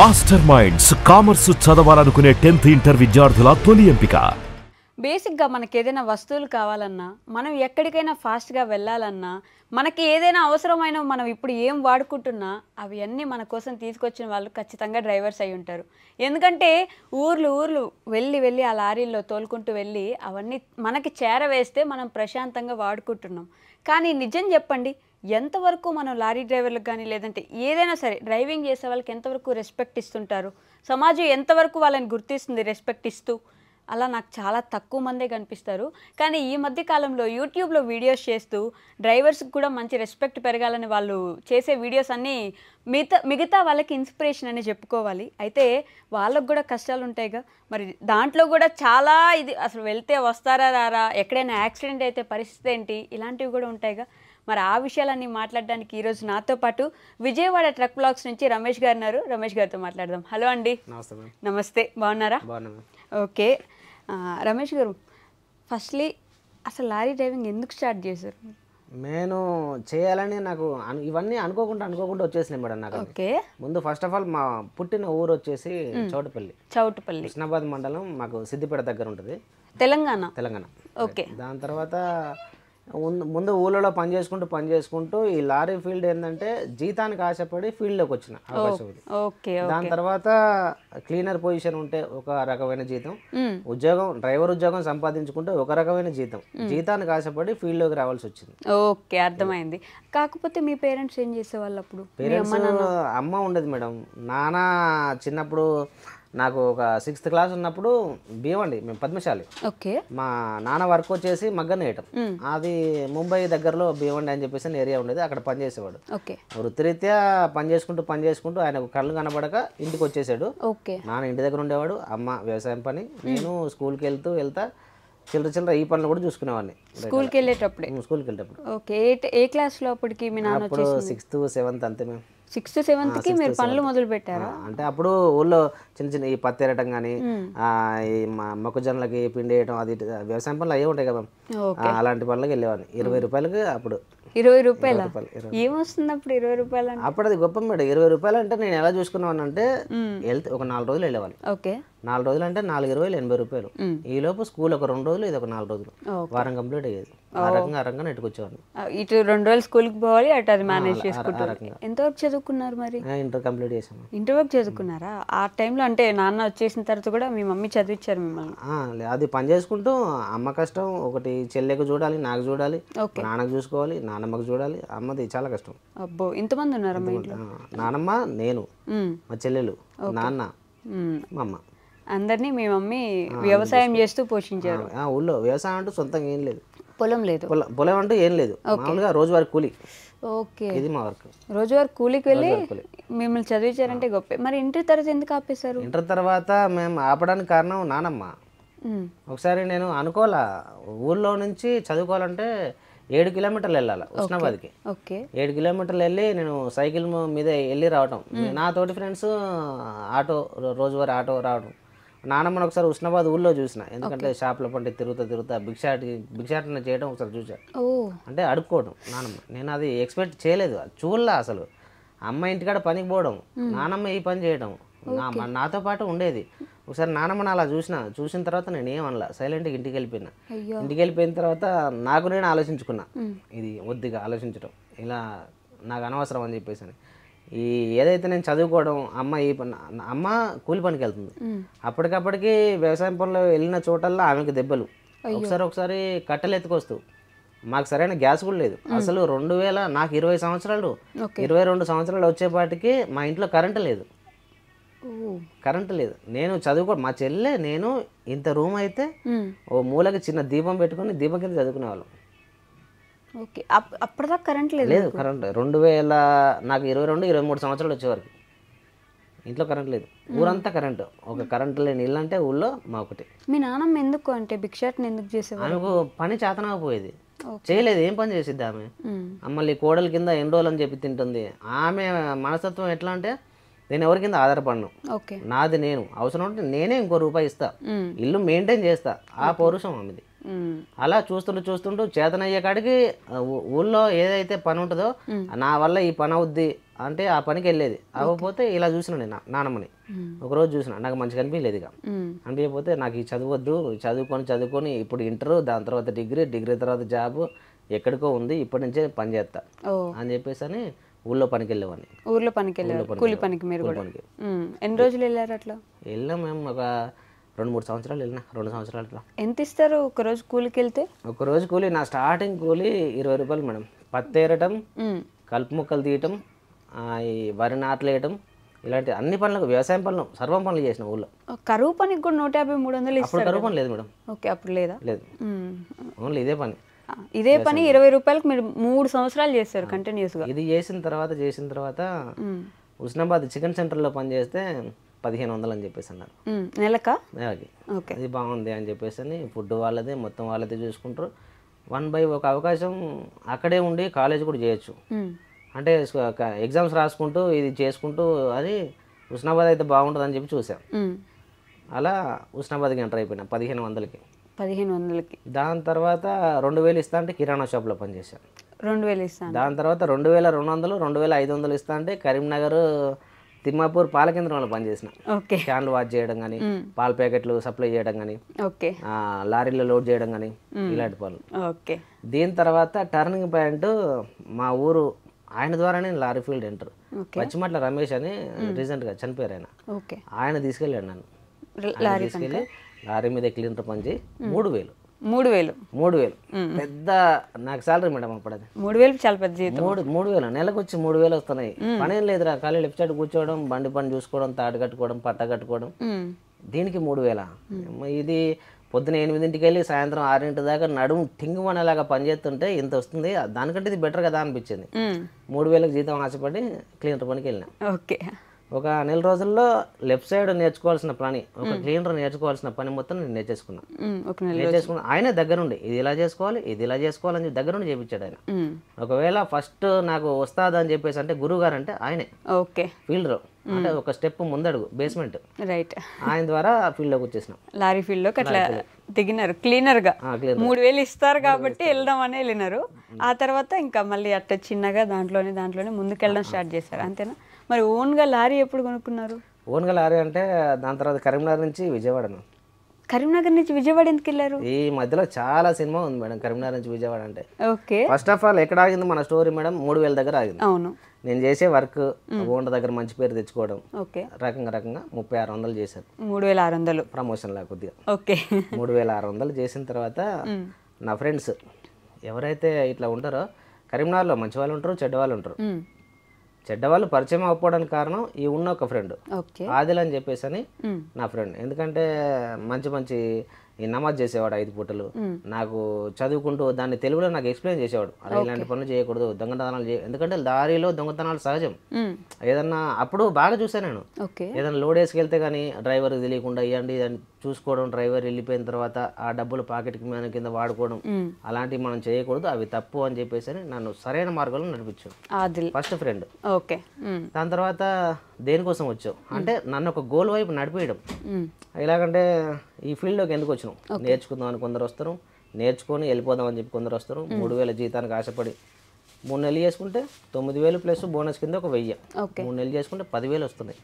Master minds commerce చదవాలనుకునే 10th inter విద్యార్థుల తొలి ఎంపిక. బేసిక్గా మనకి ఏదైనా వస్తువులు కావాలన్నా, మనం ఎక్కడికైనా ఫాస్ట్గా వెళ్ళాలన్నా, మనకి ఏదైనా అవసరమైన మనం ఇప్పుడు ఏం వాడుకుంటున్నా అవి అన్నీ మన కోసం తీసుకొచ్చిన వాళ్ళు ఖచ్చితంగా డ్రైవర్స్ అయి ఉంటారు. ఎందుకంటే ఊర్లు వెళ్ళి ఆ లారీల్లో తోలుకుంటూ వెళ్ళి అవన్నీ మనకి చేరవేస్తే మనం ప్రశాంతంగా వాడుకుంటున్నాం. కానీ నిజం చెప్పండి, ఎంతవరకు మనం లారీ డ్రైవర్లకు కానీ లేదంటే ఏదైనా సరే డ్రైవింగ్ చేసే వాళ్ళకి ఎంతవరకు రెస్పెక్ట్ ఇస్తుంటారు, సమాజం ఎంతవరకు వాళ్ళని గుర్తిస్తుంది రెస్పెక్ట్ ఇస్తూ? అలా నాకు చాలా తక్కువ మందే కనిపిస్తారు. కానీ ఈ మధ్య కాలంలో యూట్యూబ్లో వీడియోస్ చేస్తూ డ్రైవర్స్కి కూడా మంచి రెస్పెక్ట్ పెరగాలని వాళ్ళు చేసే వీడియోస్ అన్నీ మిగతా వాళ్ళకి ఇన్స్పిరేషన్ అని చెప్పుకోవాలి. అయితే వాళ్ళకు కూడా కష్టాలు ఉంటాయిగా, మరి దాంట్లో కూడా చాలా ఇది అసలు వెళ్తే వస్తారా రారా, ఎక్కడైనా యాక్సిడెంట్ అయితే పరిస్థితి ఏంటి, ఇలాంటివి కూడా ఉంటాయిగా. మరి ఆ విషయాలన్నీ మాట్లాడడానికి ఈరోజు నాతో పాటు విజయవాడ ట్రక్ బ్లాగ్స్ నుంచి రమేష్ గారు ఉన్నారు. రమేష్ గారితో మాట్లాడదాం. హలో అండి. నమస్తే, బాగున్నారా? ఓకే రమేష్ గారు, ఫస్ట్లీ అసలు లారీ డ్రైవింగ్ ఎందుకు స్టార్ట్ చేశారు? నేను చేయాలని నాకు ఇవన్నీ అనుకోకుండా వచ్చేసినాయి మేడం. నాకు ఓకే, ముందు ఫస్ట్ ఆఫ్ ఆల్ మా పుట్టిన ఊరు వచ్చేసి చౌటుపల్లి కృష్ణాబాద్ మండలం, మాకు సిద్దిపేట దగ్గర ఉంటుంది, తెలంగాణ. ఓకే, దాని తర్వాత ముందు ఊళ్ళో పని చేసుకుంటూ ఈ లారీ ఫీల్డ్ ఏంటంటే జీతానికి ఆశపడి ఫీల్డ్లోకి వచ్చిన అవకాశం ఉంది. దాని తర్వాత క్లీనర్ పొజిషన్ ఉంటే ఒక రకమైన జీతం, డ్రైవర్ ఉద్యోగం సంపాదించుకుంటే ఒక రకమైన జీతానికి ఆశపడి ఫీల్డ్లోకి రావాల్సి వచ్చింది. ఓకే, అర్థమైంది. కాకపోతే మీ పేరెంట్స్ ఏం చేసేవాళ్ళు అప్పుడు? అమ్మ ఉండేది మేడం. నాన్న చిన్నప్పుడు నాకు ఒక 6th క్లాస్ ఉన్నప్పుడు భీవండి, మేము పద్మశాలి. మా నాన్న వర్క్ వచ్చేసి మగ్గం నేయటం. అది ముంబై దగ్గరలో భీవండి అని చెప్పేసి ఏరియా ఉండేది, అక్కడ పనిచేసేవాడు. వృత్తిరీత్యా పని చేసుకుంటూ ఆయన కళ్ళు కనబడక ఇంటికి వచ్చేసాడు. నాన్న ఇంటి దగ్గర ఉండేవాడు, అమ్మ వ్యవసాయం పని, నేను స్కూల్కి వెళ్తా చిల్లర ఈ పనులు కూడా చూసుకునేవాడిని. స్కూల్కి వెళ్ళేటప్పుడు ఏ క్లాస్ లో అప్పటికి మీ నాన్న? అప్పుడు 6th 7th అంతే మేము. 6th 7th కి మీరు పనులు మొదలు పెట్టారా? అంటే అప్పుడు ఊళ్ళో చిన్న ఈ పత్తి ఎరటం కానీ, ఈ మొక్కజొన్నలకి పిండి వేయటం, అది వ్యవసాయం పనులు అయ్యే ఉంటాయి కదా, అలాంటి పనులకి వెళ్ళేవాడిని. 20 రూపాయలకి అప్పుడు. 20 రూపాయలు ఏమొస్తుంది అప్పుడు? 20 రూపాయలు అప్పుడు అది గొప్ప మేడం. 20 రూపాయలు అంటే నేను ఎలా చూసుకున్నాను అంటే, వెళ్తే ఒక 4 రోజులు వెళ్ళేవాళ్ళు. 4 రోజులు అంటే 4 80 రూపాయలు. ఈ లోపు స్కూల్ ఒక 2 రోజులు, ఇది ఒక 4 రోజులు, వారం కంప్లీట్ అయ్యేది. ఆ రకంగా నెట్టుకొచ్చేవాడిని. ఇటు 2 రోజులు స్కూల్కి పోవాలి, అటు అది మేనేజ్ చేసుకుంటారు. ఎంతవరకు చదువుకున్నారు మరి? ఇంటర్ కంప్లీట్ చేసాను. ఇంటర్ వరకు చదువుకున్నారా? ఆ టైంలో అంటే నాన్న వచ్చేసిన తర్వాత కూడా మీ మమ్మీ చదివించారు మిమ్మల్ని? అది పని చేసుకుంటూ అమ్మ కష్టం ఒకటి, చెల్లెకు చూడాలి, నాకు చూడాలి, నాన్నకు చూసుకోవాలి, నాన్నమ్మకు చూడాలి. అమ్మది చాలా కష్టం. అబ్బో, ఇంతమంది ఉన్నారా మా ఇంట్లో? నానమ్మ, నేను, మా చెల్లెలు, నాన్న, మా అమ్మ, అందరినీ మీ మమ్మీ వ్యవసాయం చేస్తూ పోషించారు. ఊళ్ళో వ్యవసాయం అంటూ సొంతంగా ఏం లేదు, పొలం అంటూ ఏం లేదు, మామూలుగా రోజువారీ కూలి. ఓకే, ఇది మా వర్క్. రోజువారీ కూలికి వెళ్ళి మిమ్మల్ని చదివించారంటే గొప్ప. మరి ఇంటర్ తర్వాత ఎందుకు ఆపేశారు? ఇంటర్ తర్వాత మేము ఆపడానికి కారణం నానమ్మ. ఒకసారి నేను అనుకోవాలా, ఊళ్ళో నుంచి చదువుకోవాలంటే 7 కిలోమీటర్లు వెళ్ళాలి ఉస్నాబాద్కి. 7 కిలోమీటర్లు వెళ్ళి నేను సైకిల్ మీద వెళ్ళి రావటం, నా తోటి ఫ్రెండ్స్ రోజువారీ ఆటో రావడం. నానమ్మని ఒకసారి ఉస్నాబాద్ ఊళ్ళో చూసిన, ఎందుకంటే షాప్లో పంటే తిరుగుతా భిక్షాటన చేయడం ఒకసారి చూసాను. అంటే అడుక్కోవడం నానమ్మ. నేను అది ఎక్స్పెక్ట్ చేయలేదు, చూడలా అసలు. అమ్మ ఇంటికాడ పనికి పోవడం, నానమ్మ ఈ పని చేయడం, నాతో పాటు ఉండేది. ఒకసారి నానమ్మని అలా చూసిన తర్వాత నేను ఏమనలా, సైలెంట్గా ఇంటికి వెళ్ళిపోయిన తర్వాత నాకు నేను ఆలోచించుకున్నా, ఇది వద్దుగా ఆలోచించడం, ఇలా నాకు అనవసరం అని చెప్పేసి. ఈ ఏదైతే నేను చదువుకోవడం, అమ్మ కూలి పనికి వెళ్తుంది, అప్పటికప్పటికి వ్యవసాయం పనులు వెళ్ళిన చోటల్లో ఆమెకు దెబ్బలు. ఒకసారి కట్టెలు ఎత్తుకొస్తూ, మాకు సరైన గ్యాస్ కూడా లేదు అసలు. 2000 నాకు 20 సంవత్సరాలు 22 సంవత్సరాలు వచ్చేపాటికి మా ఇంట్లో కరెంటు లేదు. నేను మా చెల్లె నేను ఇంత రూమ్ అయితే ఓ మూలకి చిన్న దీపం పెట్టుకుని దీపం కింద చదువుకునేవాళ్ళం. అప్పటిదాకా కరెంట్ లేదు. కరెంట్ 2000 నాకు 22-23 సంవత్సరాలు వచ్చేవరకు ఇంట్లో కరెంట్ లేదు. ఊరంతా కరెంటు, ఒక కరెంట్ లేని ఇల్లు అంటే ఊళ్ళో మా ఒకటి. మీ నాన్నమ్మ ఎందుకు అంటే భిక్షాటన ఎందుకు చేసేవారు? ఆమెకు పని చేతనకపోయేది, చేయలేదు. ఏం పని చేసిద్ది ఆమె? మళ్ళీ కోడల కింద ఎన్ని రోజులు అని చెప్పి తింటుంది. ఆమె మనస్తత్వం ఎట్లా అంటే, నేను ఎవరి కింద ఆధారపడను, నాది నేను, అవసరం ఉంటే నేనే ఇంకో రూపాయి ఇస్తా, ఇల్లు మెయింటైన్ చేస్తా, ఆ పౌరుషం ఆమెది. అలా చూస్తుంటూ చేతనయ్యే కాడికి ఊళ్ళో ఏదైతే పని ఉంటుందో నా వల్ల ఈ పని అవుద్ది అంటే ఆ పనికి వెళ్ళేది. అవ్వకపోతే ఇలా చూసిన నేను నానమ్మని ఒకరోజు చూసిన, నాకు మంచిగా అనిపించలేదు. ఇక అనిపించకపోతే నాకు ఈ చదవద్దు, చదువుకొని ఇప్పుడు ఇంటర్, దాని తర్వాత డిగ్రీ తర్వాత జాబ్ ఎక్కడికో ఉంది, ఇప్పటి నుంచే పని చేస్తా అని చెప్పేసి అని ఊళ్ళో పనికి వెళ్ళేవాడిని. ఊళ్ళో పనికి వెళ్ళేవారు, కూలి పనికి. మీరు కూడా ఎన్ని రోజులు వెళ్ళారు అట్లా? వెళ్ళాం మేము ఒక 2-3 సంవత్సరాలు వెళ్ళినా, 2 సంవత్సరాలు అట్లా. ఎంత ఇస్తారు ఒక రోజు కూలికి వెళ్తే? ఒక రోజు కూలి నా స్టార్టింగ్ కూలి 20 రూపాయలు మేడం. పత్తి ఏరటం, కలుపు మొక్కలు తీయటం, ఈ వరి నాట్లు వేయటం, ఇలాంటి అన్ని పనులకు, వ్యవసాయం పనులు, సర్వం పనులు చేసిన ఊళ్ళో. కరువు పనికి కూడా 150-300 ఇస్తారు. అప్పుడు కరువు పని లేదు మేడం. ఓకే, అప్పుడు లేదా? లేదు, ఓన్లీ ఇదే పని. ఇదే పని 20 రూపాయలకు మీరు 3 సంవత్సరాలు చేస్తారు కంటిన్యూస్గా. ఇది చేసిన తర్వాత హుస్నాబాద్ చికెన్ సెంటర్లో పని చేస్తే 1500 అని చెప్పేసి అన్నారు నెలకి. అది బాగుంది అని చెప్పేసి అని ఫుడ్ వాళ్ళదే, మొత్తం వాళ్ళదే చూసుకుంటారు. 1 by ఒక అవకాశం అక్కడే ఉండి కాలేజ్ కూడా చేయొచ్చు. అంటే ఎగ్జామ్స్ రాసుకుంటూ ఇది చేసుకుంటూ అది హుస్నాబాద్ అయితే బాగుంటుంది అని చెప్పి చూసాం. అలా హుస్నాబాద్కి ఎంటర్ అయిపోయినా 1500కి. దాని తర్వాత 2000 ఇస్తా అంటే కిరాణా షాప్లో పనిచేశాను. 2000 ఇస్తాను. దాని తర్వాత 2200, 2500 ఇస్తా అంటే కరీంనగర్ తిమ్మాపూర్ పాల కేంద్రంలో పనిచేసిన. క్యాన్లు వాష్ చేయడం కానీ, పాల ప్యాకెట్లు సప్లై చేయడం కానీ, లారీలో లోడ్ చేయడం కానీ, ఇలాంటి పనులు. దీని తర్వాత టర్నింగ్ పాయింట్ మా ఊరు, ఆయన ద్వారానే lorry field enter. Pachimatla Ramesh అని రీసెంట్గా చనిపోయారు ఆయన. ఆయన తీసుకెళ్ళాడు నన్ను. తీసుకెళ్ళి లారీ మీద క్లీనర్ పనిచేయి 3000 పెద్ద నాకు సాలరీ మేడం. అప్పుడు అది 3000 చాలా పెద్ద జీతం. 3000 నెలకు వచ్చి 3000 వస్తున్నాయి. పనేం లేదురా, ఖాళీ లెఫ్ట్ సైడ్ కూర్చోవడం, బండి పని చూసుకోవడం, తాడు కట్టుకోవడం, పట్ట కట్టుకోవడం. దీనికి 3000. ఇది పొద్దున 8ంటికి వెళ్ళి సాయంత్రం 6 దాకా నడుము టింగు అనేలాగా పనిచేస్తుంటే ఇంత వస్తుంది, దానికంటే ఇది బెటర్ కదా అనిపించింది. 3000కి జీతం ఆశపడి క్లీనర్ పనికి వెళ్ళినా. ఒక నెల రోజుల్లో లెఫ్ట్ సైడ్ నేర్చుకోవాల్సిన పని, ఒక క్లీనర్ నేర్చుకోవాల్సిన పని మొత్తం నేను నేర్చేసుకున్నా. ఆయనే దగ్గరుండి ఇది ఇలా చేసుకోవాలని దగ్గరుండి చేయించాడు ఆయన. ఒకవేళ ఫస్ట్ నాకు వస్తాదని చెప్పేసి అంటే గురువు గారు అంటే ఆయనే ఫీల్డ్, అంటే ఒక స్టెప్ ముందడుగు బేస్మెంట్. ఆయన ద్వారా ఫీల్డ్ లోకి వచ్చేసిన. లారీ ఫీల్డ్ లోకి అట్లా దిగినారు క్లీనర్ గా. 3000 ఇస్తారు కాబట్టి వెళ్దాం అనే వెళ్ళినారు. ఆ తర్వాత ఇంకా మళ్ళీ అట్లా చిన్నగా దాంట్లోనే ముందుకెళ్ళడం స్టార్ట్ చేశారు, అంతేనా? మరి ఓన్గా లారీ ఎప్పుడు కొనుక్కున్నారు? ఓన్గా లారీ అంటే దాని తర్వాత కరీంనగర్ నుంచి విజయవాడ. కరీంనగర్ నుంచి విజయవాడ ఎందుకు వెళ్ళారు? ఈ మధ్యలో చాలా సినిమా ఉంది మేడం కరీంనగర్ నుంచి విజయవాడ అంటే. ఫస్ట్ ఆఫ్ ఆల్ ఎక్కడ ఆగింది మన స్టోరీ మేడం? 3000 దగ్గర ఆగింది. అవును. నేను చేసే వర్క్ ఓనర్ దగ్గర మంచి పేరు తెచ్చుకోవడం, రకంగా 3600 చేశాను. 3600 ప్రమోషన్ లా కొద్దిగా. 3600 చేసిన తర్వాత నా ఫ్రెండ్స్ ఎవరైతే ఇట్లా ఉంటారో, కరీంనగర్లో మంచి వాళ్ళు ఉంటారు, చెడ్డవాళ్ళు ఉంటారు. చెడ్డవాళ్ళు పరిచయం అవ్వడానికి కారణం ఈ ఉన్న ఒక ఫ్రెండ్ ఆదిల్ అని చెప్పేసి అని నా ఫ్రెండ్. ఎందుకంటే మంచి ఈ నమాజ్ చేసేవాడు 5 పూటలు. నాకు చదువుకుంటూ దాన్ని తెలుగులో నాకు ఎక్స్ప్లెయిన్ చేసేవాడు. అలా ఇలాంటి పనులు చేయకూడదు, దొంగతనాలు ఎందుకంటే లారీలో దొంగతనాలు సహజం. ఏదన్నా అప్పుడు బాగా చూసాను నేను. ఏదైనా లోడ్ వేసుకెళ్తే కానీ డ్రైవర్ తెలియకుండా ఇవ్వండి దాన్ని చూసుకోవడం, డ్రైవర్ వెళ్ళిపోయిన తర్వాత ఆ డబ్బులు పాకెట్కి మన కింద వాడుకోవడం, అలాంటివి మనం చేయకూడదు, అవి తప్పు అని చెప్పేసి నన్ను సరైన మార్గంలో నడిపించాడు ఫస్ట్ ఫ్రెండ్. దాని తర్వాత దేనికోసం వచ్చావు అంటే నన్ను ఒక గోల్ వైపు నడిపేయడం. ఎలాగంటే ఈ ఫీల్డ్లోకి ఎందుకు వచ్చినాం, నేర్చుకుందాం అని కొందరు వస్తారు, నేర్చుకొని వెళ్ళిపోదాం అని చెప్పి కొందరు వస్తారు. 3000 జీతానికి ఆశపడి 3 నెలలు చేసుకుంటే 9000 ప్లస్ బోనస్ కింద ఒక 1000. 3 నెలలు చేసుకుంటే 10,000 వస్తున్నాయి.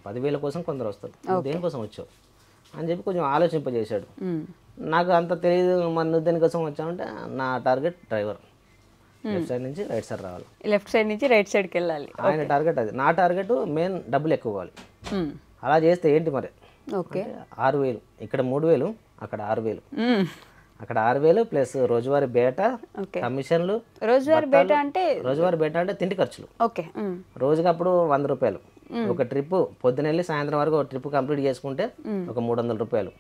10,000 కోసం కొందరు వస్తారు. దేనికోసం వచ్చావు అని చెప్పి కొంచెం ఆలోచింపజేశాడు. నాకు అంత తెలియదు మన నువ్వు దేనికోసం వచ్చామంటే నా టార్గెట్ డ్రైవర్, లెఫ్ట్ సైడ్ నుంచి రైట్ సైడ్ రావాలి, లెఫ్ట్ సైడ్ నుంచి రైట్ సైడ్కి వెళ్ళాలి. ఆయన టార్గెట్ అది. నా టార్గెట్ మెయిన్ డబ్బులు ఎక్కువ కావాలి. అలా చేస్తే ఏంటి మరి 6000, ఇక్కడ 3000, అక్కడ 6000. అక్కడ 6000 ప్లస్ రోజువారీ బేట, కమిషన్లు. రోజువారీ బేట అంటే తిండి ఖర్చులు. రోజుకి అప్పుడు 100 రూపాయలు. ఒక ట్రిప్ పొద్దునెళ్ళి సాయంత్రం వరకు ఒక ట్రిప్ కంప్లీట్ చేసుకుంటే ఒక 300 రూపాయలు.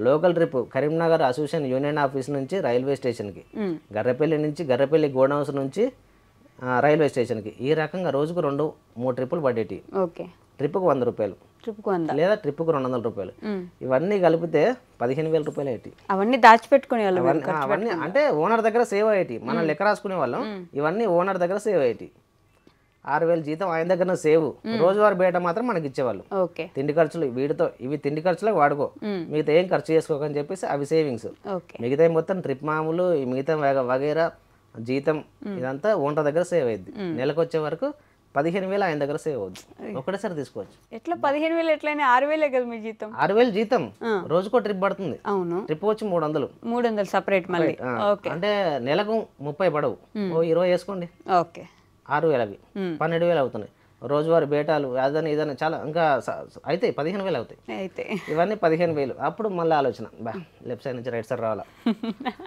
Local trip Karimnagar association union office నుంచి రైల్వే స్టేషన్కి, గర్రపల్లి నుంచి గర్రపల్లి గోడౌన్స్ నుంచి రైల్వే స్టేషన్కి, ఈ రకంగా రోజుకు 2-3 ట్రిప్పులు పడేటి. ట్రిప్కు 100 రూపాయలు లేదా ట్రిప్కు 200 రూపాయలు. ఇవన్నీ కలిపితే 15,000 రూపాయలు అయ్యేటి. అవన్నీ దాచిపెట్టుకునే వాళ్ళు. అవన్నీ అంటే ఓనర్ దగ్గర సేవ్ అయ్యేటి. మనం లెక్క రాసుకునే వాళ్ళం. ఇవన్నీ ఓనర్ దగ్గర సేవ్ అయ్యేటి. 6,000 జీతం ఆయన దగ్గర సేవ్, రోజువారీ బేట మాత్రం మనకి ఇచ్చేవాళ్ళు. ఓకే. తిండి ఖర్చులు వీటితో ఇవి తిండి ఖర్చులకు వాడుకో, మిగతా ఏం ఖర్చు చేసుకోకని చెప్పేసి అవి సేవింగ్స్. ఓకే. మిగతా మొత్తం ట్రిప్ మామూలు ఈ మిగతా వగేరా జీతం ఇదంతా ఓంట దగ్గర సేవ్ అయ్యింది. నెలకు వచ్చే వరకు 15,000 ఆయన దగ్గర సేవ్ అవుద్ది, ఒకటేసారి తీసుకోవచ్చు. ఎట్లా 15,000 ఎట్లయినా 6,000 కదా మీ జీతం? 6,000 జీతం, రోజుకో ట్రిప్ పడుతుంది. అవును. ట్రిప్ వచ్చి 300 సపరేట్ మళ్ళీ. ఓకే. అంటే నెలకు 30 పడవు, ఓ 20 వేసుకోండి, ఓకే. 6,000 అవి 12,000 అవుతున్నాయి. రోజువారీ బేటాలు అదని ఇదని చాలా ఇంకా అయితే 15,000 అవుతాయి. అయితే ఇవన్నీ 15,000. అప్పుడు మళ్ళీ ఆలోచన, బా లెఫ్ట్ సైడ్ నుంచి రైట్ సైడ్ రావాలా,